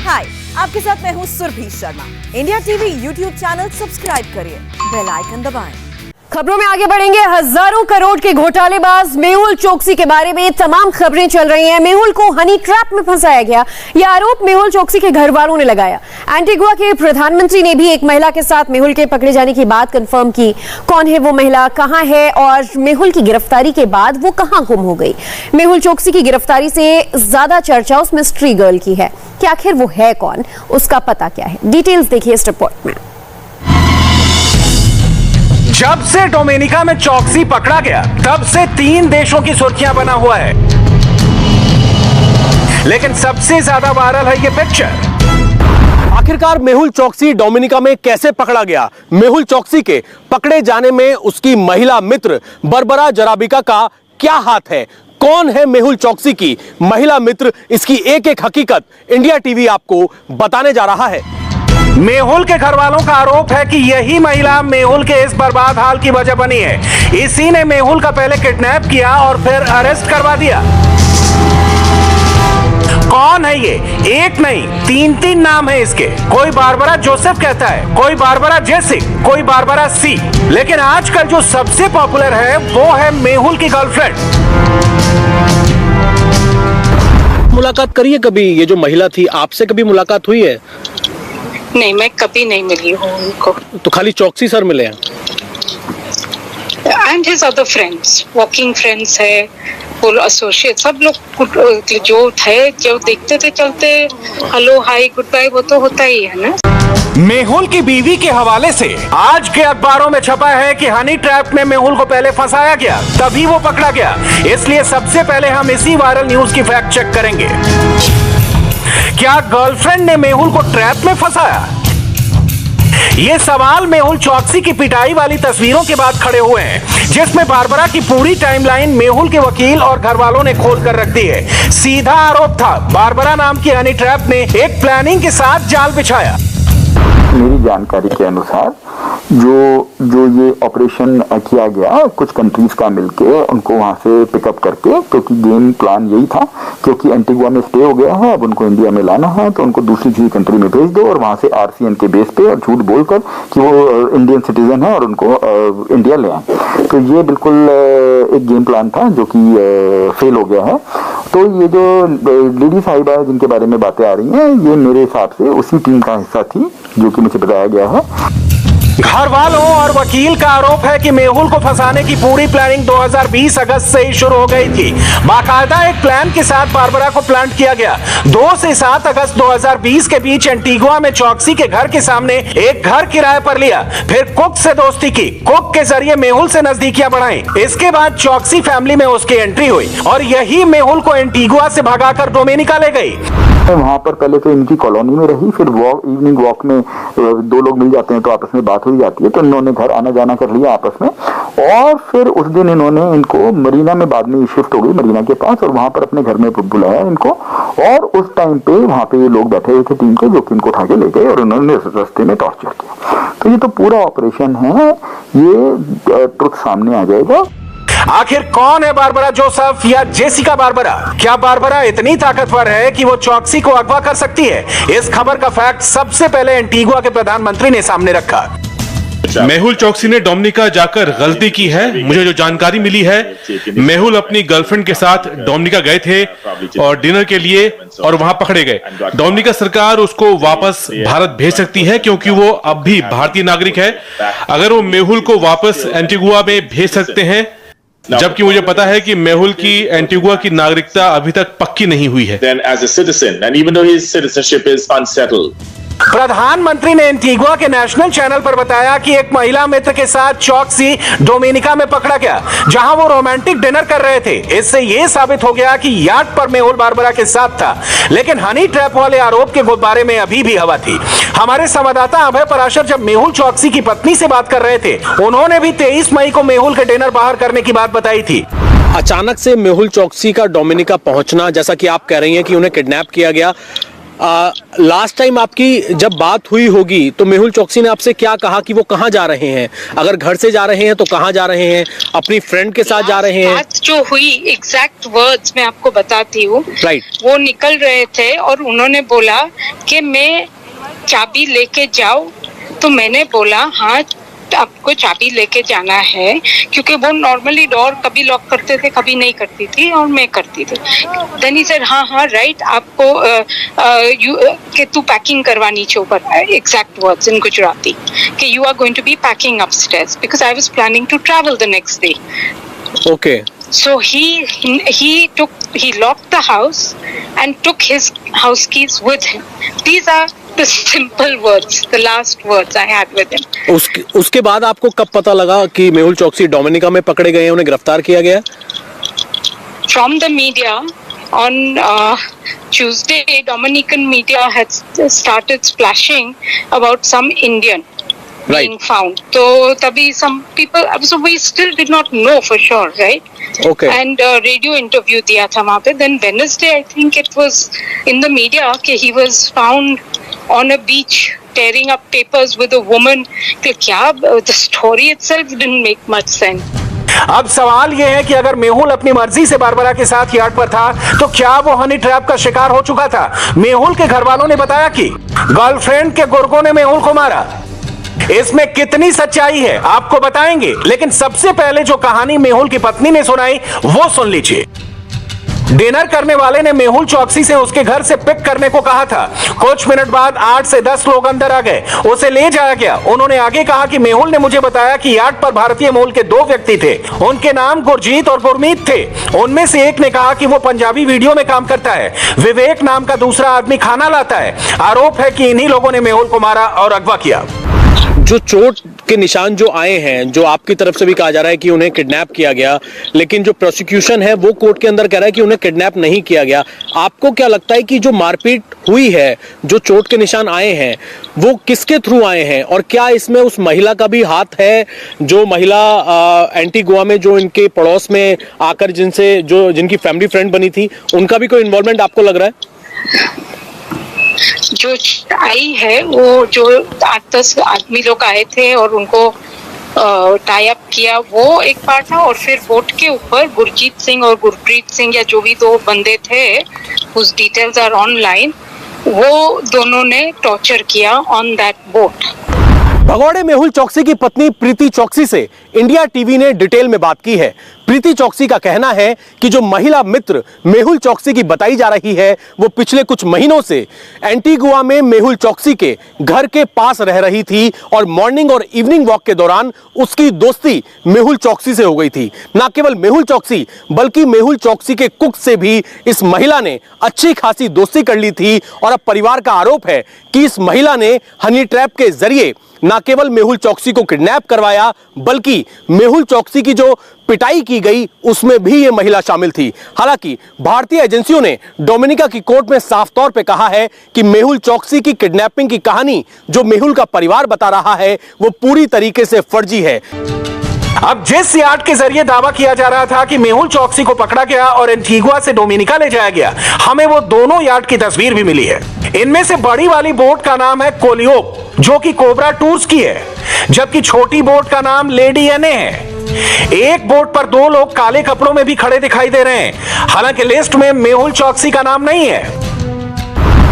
हाय, आपके साथ मैं हूँ Surabhi Sharma. India TV YouTube channel subscribe करिए, बेल आइकन दबाएं। खबरों में आगे बढ़ेंगे। हजारों करोड़ के घोटालेबाज मेहुल चोकसी के बारे में तमाम खबरें चल रही हैं। मेहुल को हनी ट्रैप में फंसाया गया, यह आरोप मेहुल चोकसी के घर वालों ने लगाया। एंटीगुआ के प्रधानमंत्री ने भी एक महिला के साथ मेहुल के पकड़े जाने की बात कंफर्म की। कौन है वो महिला, कहां है और मेहुल की गिरफ्तारी के बाद वो कहां गुम हो गई? मेहुल चोकसी की गिरफ्तारी से ज्यादा चर्चा उस मिस्ट्री गर्ल की है कि आखिर वो है कौन, उसका पता क्या है? डिटेल्स देखिए इस रिपोर्ट में। जब से डोमिनिका में चोकसी पकड़ा गया तब से 3 देशों की सुर्खियां बना हुआ है, लेकिन सबसे ज्यादा वायरल है ये पिक्चर। आखिरकार मेहुल चोकसी डोमिनिका में कैसे पकड़ा गया? मेहुल चोकसी के पकड़े जाने में उसकी महिला मित्र बरबरा जराबिका का क्या हाथ है? कौन है मेहुल चोकसी की महिला मित्र? इसकी एक एक हकीकत इंडिया टीवी आपको बताने जा रहा है। मेहुल के घर वालों का आरोप है कि यही महिला मेहुल के इस बर्बाद हाल की वजह बनी है। इसी ने मेहुल का पहले किडनैप किया और फिर अरेस्ट करवा दिया। कौन है ये? एक नहीं, 3 नाम है इसके। कोई बारबरा जोसेफ कहता है, कोई बारबरा जेसिक, कोई बारबरा सी। लेकिन आजकल जो सबसे पॉपुलर है वो है मेहुल की गर्लफ्रेंड। मुलाकात करिए कभी? ये जो महिला थी, आपसे कभी मुलाकात हुई है? नहीं, मैं कभी नहीं मिली हूँ उनको। तो खाली चोकसी सर मिले हैं? And his other friends, working friends है, वो एसोसिएट, सब लोग जो थे, जो देखते थे चलते हेलो हाय गुड बाय, वो तो होता ही है ना। मेहुल की बीवी के हवाले से आज के अखबारों में छपा है कि हनी ट्रैप में मेहुल को पहले फंसाया गया, तभी वो पकड़ा गया। इसलिए सबसे पहले हम इसी वायरल न्यूज की फैक्ट चेक करेंगे। क्या गर्लफ्रेंड ने मेहुल को ट्रैप में फंसाया? ये सवाल मेहुल चोकसी की पिटाई वाली तस्वीरों के बाद खड़े हुए हैं, जिसमें बारबरा की पूरी टाइमलाइन मेहुल के वकील और घर वालों ने खोल कर रख दी है। सीधा आरोप था, बारबरा नाम की हनी ट्रैप ने एक प्लानिंग के साथ जाल बिछाया। मेरी जानकारी के अनुसार जो ये ऑपरेशन किया गया, कुछ कंट्रीज का मिलके उनको वहां से पिकअप करके, क्योंकि गेम प्लान यही था, क्योंकि एंटीगुआ में स्टे हो गया है, अब उनको इंडिया में लाना है, तो उनको दूसरी किसी कंट्री में भेज दो और वहां से आरसीएन के बेस पे और झूठ बोलकर कि वो इंडियन सिटीजन है और उनको इंडिया ले आए। तो ये बिल्कुल एक गेम प्लान था जो कि फेल हो गया है। तो ये जो लेडी साहिबा है जिनके बारे में बातें आ रही हैं, ये मेरे हिसाब से उसी टीम का हिस्सा थी जो कि मुझे बताया गया है। घर वालों और वकील का आरोप है कि मेहुल को फंसाने की पूरी प्लानिंग 2020 अगस्त से ही शुरू हो गई थी। बाकायदा एक प्लान के साथ बारबरा को प्लांट किया गया। 2 से 7 अगस्त 2020 के बीच एंटीगुआ में चोकसी के घर के सामने एक घर किराए पर लिया, फिर कुक से दोस्ती की, कुक के जरिए मेहुल से नजदीकियां बढ़ाई। इसके बाद चोकसी फैमिली में उसकी एंट्री हुई और यही मेहुल को एंटीगुआ से भगाकर डोमिनिका ले गई। वहां पर पहले तो इनकी कॉलोनी में रही, फिर इवनिंग वॉक में 2 लोग मिल जाते हैं तो आपस में बात हो जाती है, तो इन्होंने घर आना जाना कर लिया आपस में। और फिर उस दिन इन्होंने इनको मरीना में, बाद में शिफ्ट हो गई मरीना के पास, और वहां पर अपने घर में बुलाया इनको। और उस टाइम पे वहां पे ये लोग बैठे हुए थे टीम के, जो कि इनको उठा के ले गए और उन्होंने रास्ते में टॉर्चर किया। तो ये तो पूरा ऑपरेशन है, ये ट्रुथ सामने आ जाएगा। आखिर कौन है बारबरा जोसेफ या जेसिका बारबरा? क्या बारबरा इतनी ताकतवर है कि वो चोकसी को अगवा कर सकती है? इस खबर का फैक्ट सबसे पहले एंटीगुआ के प्रधानमंत्री ने सामने रखा। मेहुल चोकसी ने डोमिनिका जाकर गलती की है। मुझे जो जानकारी मिली है, मेहुल अपनी गर्लफ्रेंड के साथ डोमिनिका गए थे और डिनर के लिए, और वहां पकड़े गए। डोमिनिका सरकार उसको वापस भारत भेज सकती है क्योंकि वो अब भी भारतीय नागरिक है। अगर वो मेहुल को वापस एंटीगुआ में भेज सकते हैं, जबकि मुझे पता है कि मेहुल की एंटीगुआ की नागरिकता अभी तक पक्की नहीं हुई है। प्रधानमंत्री ने एंटीगुआ के नेशनल चैनल पर बताया कि एक महिला मित्र के साथ चोकसी डोमिनिका में पकड़ा गया, जहां वो रोमांटिक डिनर कर रहे थे। इससे यह साबित हो गया कि याट पर मेहुल बारबरा के साथ था। लेकिन हनी ट्रैप वाले आरोप के गुब्बारे में अभी भी हवा थी। हमारे संवाददाता अभय पराशर जब मेहुल चोकसी की पत्नी से बात कर रहे थे, उन्होंने भी 23 मई को मेहुल के डिनर बाहर करने की बात बताई थी। अचानक से मेहुल चोकसी का डोमिनिका पहुंचना, जैसा कि आप कह रही हैं कि उन्हें किडनैप किया गया, लास्ट टाइम आपकी जब बात हुई होगी तो मेहुल चौकसी ने आपसे क्या कहा कि वो कहाँ जा रहे हैं? अगर घर से जा रहे हैं तो कहाँ जा रहे हैं? अपनी फ्रेंड के साथ जा रहे हैं? बात जो हुई एग्जैक्ट वर्ड्स मैं आपको बताती हूँ। राइट। वो निकल रहे थे और उन्होंने बोला कि मैं चाबी लेके जाऊं, तो मैंने बोला हाँ आपको चाबी लेके जाना है, क्योंकि वो नॉर्मली डोर कभी लॉक करते थे कभी नहीं करती थी और मैं करती थी। देन ही सेड हाँ राइट, आपको कि तू पैकिंग करवानी चाहिए ऊपर, एग्जैक्ट वर्ड्स इन गुजराती, कि you are going to be packing upstairs because I was planning to travel the next day. Okay. So he locked the house and took his house keys with him. These are the simple words, the last words I had with him. उसके बाद आपको कब पता लगा कि मेहुल चौकसी Dominica में पकड़े गए हैं, उन्हें गिरफ्तार किया गया? From the media on Tuesday, Dominican media had started splashing about some Indian being found. So tabhi some people, so we still did not know for sure, right? Okay. And radio interview diya tha wahan pe. Then Wednesday, I think it was in the media कि he was found on a beach tearing up papers with a woman. The story itself didn't make much sense. अब सवाल यह है कि अगर मेहुल अपनी मर्जी से बारबरा के साथ यार्ड पर था तो क्या वो हनी ट्रैप का शिकार हो चुका था? मेहुल के घर वालों ने बताया कि गर्लफ्रेंड के गुर्गों ने मेहुल को मारा। इसमें कितनी सच्चाई है आपको बताएंगे, लेकिन सबसे पहले जो कहानी मेहुल की पत्नी ने सुनाई वो सुन लीजिए। डिनर करने वाले ने मेहुल चौकसी से उसके घर से पिक करने को कहा था। कुछ मिनट बाद 8 से 10 लोग अंदर आ गए, उसे ले जाया गया। उन्होंने आगे कहा कि मेहुल ने मुझे बताया कि यार्ड पर भारतीय मूल के 2 व्यक्ति थे, उनके नाम गुरजीत और गुरमीत थे। उनमें से एक ने कहा कि वो पंजाबी वीडियो में काम करता है, विवेक नाम का दूसरा आदमी खाना लाता है। आरोप है कि इन्हीं लोगों ने मेहुल को मारा और अगवा किया। जो चोट के निशान जो आए हैं, जो आपकी तरफ से भी कहा जा रहा है कि उन्हें किडनैप किया गया, लेकिन जो प्रोसिक्यूशन है वो कोर्ट के अंदर कह रहा है कि उन्हें किडनैप नहीं किया गया। आपको क्या लगता है कि जो मारपीट हुई है, जो चोट के निशान आए हैं, वो किसके थ्रू आए हैं? और क्या इसमें उस महिला का भी हाथ है, जो महिला एंटीगुआ में जो इनके पड़ोस में आकर जिनकी फैमिली फ्रेंड बनी थी, उनका भी कोई इन्वॉल्वमेंट आपको लग रहा है? जो आई है वो जो 8-10 आदमी लोग आए थे और उनको टाई अप किया, वो एक पार्ट था। और फिर बोट के ऊपर गुरजीत सिंह और गुरप्रीत सिंह या जो भी 2 बंदे थे, उस डिटेल्स आर ऑनलाइन, वो दोनों ने टॉर्चर किया ऑन दैट बोट। भगौड़े मेहुल चौकसी की पत्नी प्रीति चौकसी से इंडिया टीवी ने डिटेल में बात की है। प्रीति चौकसी का कहना है कि जो महिला मित्र मेहुल चौकसी की बताई जा रही है, वो पिछले कुछ महीनों से एंटीगुआ में मेहुल चौकसी के घर के पास रह रही थी और मॉर्निंग और इवनिंग वॉक के दौरान उसकी दोस्ती मेहुल चौकसी से हो गई थी। न केवल मेहुल चौकसी बल्कि मेहुल चौकसी के कुक से भी इस महिला ने अच्छी खासी दोस्ती कर ली थी। और अब परिवार का आरोप है कि इस महिला ने हनी ट्रैप के जरिए न केवल मेहुल चौकसी को किडनैप करवाया, बल्कि मेहुल चौकसी की जो पिटाई की गई उसमें भी ये महिला शामिल थी। हालांकि भारतीय एजेंसियों ने डोमिनिका की कोर्ट में साफ तौर पे कहा है कि मेहुल चौकसी की किडनैपिंग की कहानी जो मेहुल का परिवार बता रहा है वो पूरी तरीके से फर्जी है। अब जिस यार्ड के जरिए दावा किया जा रहा था कि मेहुल चौकसी को पकड़ा गया और एंटीगुआ से डोमिनिका ले जाया गया, हमें वो दोनों यार्ड की तस्वीर भी मिली है। इनमें से बड़ी वाली बोट का नाम है कोलियोप, जो कि कोबरा टूर्स की है, जबकि छोटी बोट का नाम लेडी एने है। एक बोट पर 2 लोग काले कपड़ों में भी खड़े दिखाई दे रहे हैं। हालांकि लिस्ट में मेहुल चौकसी का नाम नहीं है।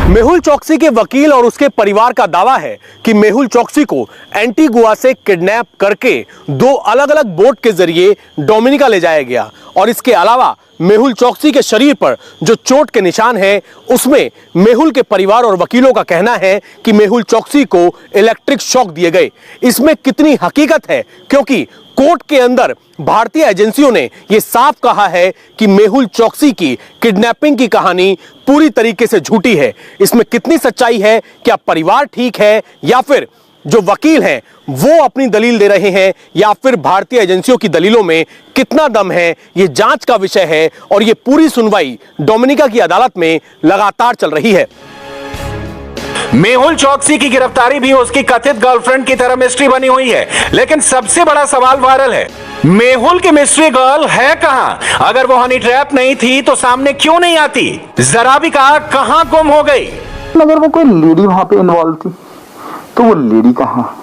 मेहुल चौकसी के वकील और उसके परिवार का दावा है कि मेहुल चौकसी को एंटीगुआ से किडनैप करके 2 अलग अलग बोट के जरिए डोमिनिका ले जाया गया। और इसके अलावा मेहुल चौकसी के शरीर पर जो चोट के निशान हैं, उसमें मेहुल के परिवार और वकीलों का कहना है कि मेहुल चौकसी को इलेक्ट्रिक शॉक दिए गए। इसमें कितनी हकीकत है, क्योंकि कोर्ट के अंदर भारतीय एजेंसियों ने यह साफ कहा है कि मेहुल चौकसी की किडनैपिंग की कहानी पूरी तरीके से झूठी है। इसमें कितनी सच्चाई है, क्या परिवार ठीक है या फिर जो वकील हैं वो अपनी दलील दे रहे हैं, या फिर भारतीय एजेंसियों की दलीलों में कितना दम है, ये जांच का विषय है। और ये पूरी सुनवाई डोमिनिका की अदालत में लगातार चल रही है। मेहुल चौकसी की गिरफ्तारी भी उसकी कथित गर्लफ्रेंड की तरह मिस्ट्री बनी हुई है, लेकिन सबसे बड़ा सवाल वायरल है, मेहुल की मिस्ट्री गर्ल है कहां? अगर वो हनी ट्रैप नहीं थी तो सामने क्यों नहीं आती? जरा भी कहा कहां गुम हो गई? अगर वो कोई लेडी वहां पे इन्वॉल्व थी तो वो लेडी कहाँ?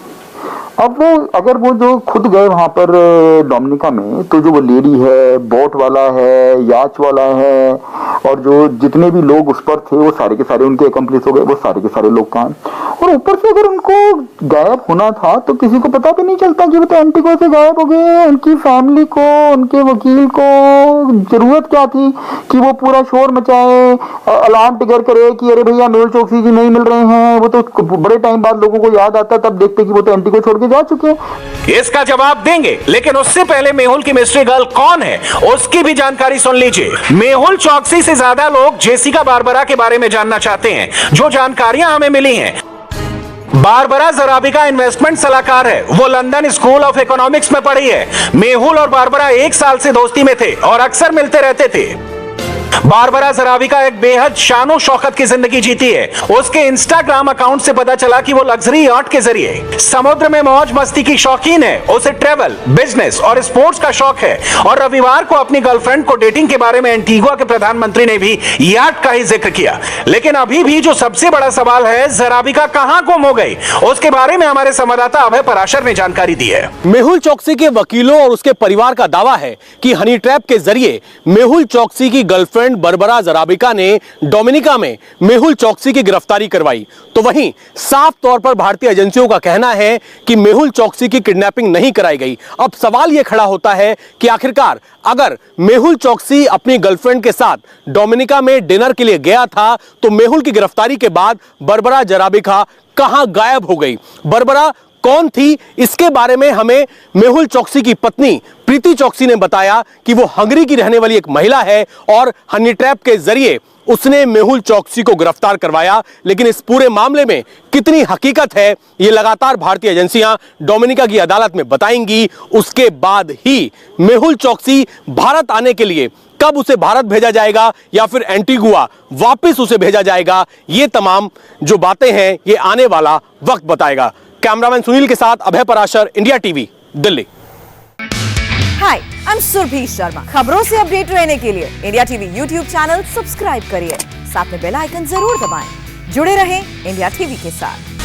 अब वो अगर वो जो खुद गए वहां पर डोमिनिका में, तो जो वो लेडी है, बोट वाला है, याच वाला है, और जो जितने भी लोग उस पर थे वो सारे के सारे उनके अकम्प्लिस हो गए। वो सारे के सारे लोग कहाँ? और ऊपर से अगर उनको गायब होना था तो किसी को पता भी नहीं चलता कि वो तो एंटीगुआ से गायब हो गए। उनकी फैमिली को, उनके वकील को जरूरत क्या थी कि वो पूरा शोर मचाए, अलार्म टिगर करे कि अरे भैया मेहुल चोकसी जी नहीं मिल रहे हैं। वो तो बड़े टाइम बाद लोगों को याद आता, तब देखते कि वो तो एंटीगुआ छोड़ के जा चुके हैं। इसका जवाब देंगे, लेकिन उससे पहले मेहुल की मिस्ट्री गर्ल कौन है उसकी भी जानकारी सुन लीजिए। मेहुल चोकसी से ज्यादा लोग जेसिका बारबरा के बारे में जानना चाहते हैं। जो जानकारियां हमें मिली हैं, बारबरा जराबिका इन्वेस्टमेंट सलाहकार है। वो लंदन स्कूल ऑफ इकोनॉमिक्स में पढ़ी है। मेहुल और बारबरा 1 साल से दोस्ती में थे और अक्सर मिलते रहते थे। बारबरा जराबिका एक बेहद शानो शौकत की जिंदगी जीती है। उसके इंस्टाग्राम अकाउंट से पता चला कि वो लग्जरी याट के जरिए समुद्र में मौज मस्ती की शौकीन है। उसे ट्रेवल, बिजनेस और स्पोर्ट्स का शौक है। और रविवार को अपनी गर्लफ्रेंड को डेटिंग के बारे में एंटीगुआ के प्रधानमंत्री ने भी याट का ही जिक्र किया। लेकिन अभी भी जो सबसे बड़ा सवाल है, जराबिका कहां गुम हो गई, उसके बारे में हमारे संवाददाता अभय पराशर ने जानकारी दी है। मेहुल चोकसी के वकीलों और उसके परिवार का दावा है कि हनी ट्रैप के जरिए मेहुल चोकसी की गर्लफ्रेंड बारबरा जराबिका ने डोमिनिका में मेहुल चोकसी की गिरफ्तारी करवाई। तो वहीं साफ तौर पर भारतीय एजेंसियों का कहना है कि मेहुल चोकसी की किडनैपिंग नहीं कराई गई। अब सवाल यह खड़ा होता है कि आखिरकार अगर मेहुल चोकसी अपनी गर्लफ्रेंड के साथ डोमिनिका में डिनर के लिए गया था तो मेहुल की गिरफ्तारी के बाद बारबरा जराबिका कहां गायब हो गई? बारबरा कौन थी? इसके बारे में हमें मेहुल चोकसी की पत्नी प्रीति चोकसी ने बताया कि वो हंगरी की रहने वाली एक महिला है और हनी ट्रैप के जरिए उसने मेहुल चोकसी को गिरफ्तार करवाया। लेकिन इस पूरे मामले में कितनी हकीकत है, ये लगातार भारतीय एजेंसियां डोमिनिका की अदालत में बताएंगी। उसके बाद ही मेहुल चोकसी भारत आने के लिए कब उसे भारत भेजा जाएगा या फिर एंटीगुआ वापस उसे भेजा जाएगा, ये तमाम जो बातें हैं ये आने वाला वक्त बताएगा। कैमरामैन सुनील के साथ Abhay Parashar, India TV, Delhi. Hi, I am Surabhi Sharma. खबरों से अपडेट रहने के लिए India TV YouTube channel subscribe करिए, साथ में बेल आइकन जरूर दबाएं। जुड़े रहें इंडिया टीवी के साथ।